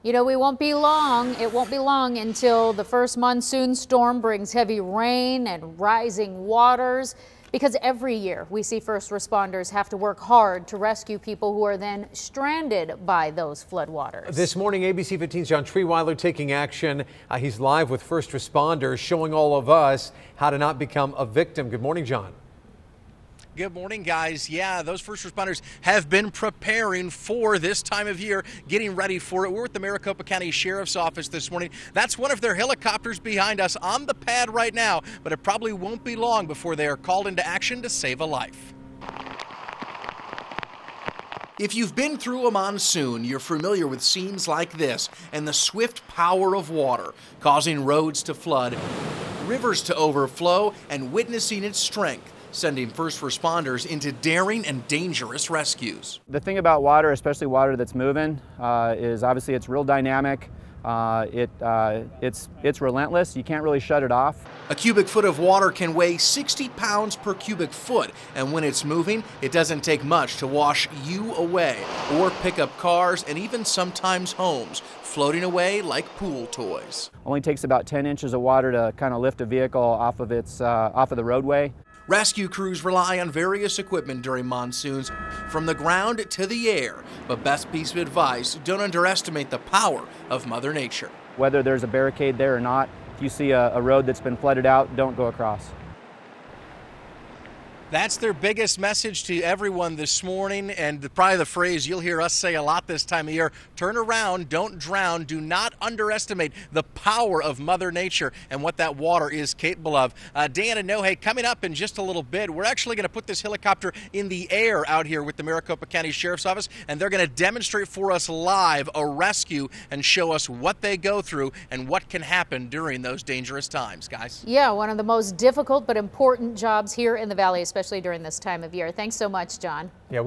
You know, we won't be long. It won't be long until the first monsoon storm brings heavy rain and rising waters, because every year we see first responders have to work hard to rescue people who are then stranded by those floodwaters. This morning, ABC 15's John Treeweiler taking action. He's live with first responders, showing all of us how to not become a victim. Good morning, John. Good morning, guys. Yeah, those first responders have been preparing for this time of year, getting ready for it. We're at the Maricopa County Sheriff's Office this morning. That's one of their helicopters behind us on the pad right now, but it probably won't be long before they are called into action to save a life. If you've been through a monsoon, you're familiar with scenes like this and the swift power of water, causing roads to flood, rivers to overflow, and witnessing its strength, sending first responders into daring and dangerous rescues. The thing about water, especially water that's moving, is obviously it's real dynamic. It's relentless. You can't really shut it off. A cubic foot of water can weigh 60 pounds per cubic foot, and when it's moving, it doesn't take much to wash you away or pick up cars and even sometimes homes, floating away like pool toys. Only takes about 10 inches of water to kind of lift a vehicle off of the roadway. Rescue crews rely on various equipment during monsoons, from the ground to the air. But best piece of advice, don't underestimate the power of Mother Nature. Whether there's a barricade there or not, if you see a road that's been flooded out, don't go across. That's their biggest message to everyone this morning, and probably the phrase you'll hear us say a lot this time of year: turn around, don't drown. Do not underestimate the power of Mother Nature and what that water is capable of. Dan and Nohe, coming up in just a little bit, we're actually going to put this helicopter in the air out here with the Maricopa County Sheriff's Office, and they're going to demonstrate for us live a rescue and show us what they go through and what can happen during those dangerous times, guys. Yeah, one of the most difficult but important jobs here in the Valley, especially during this time of year. Thanks so much, John. Yeah,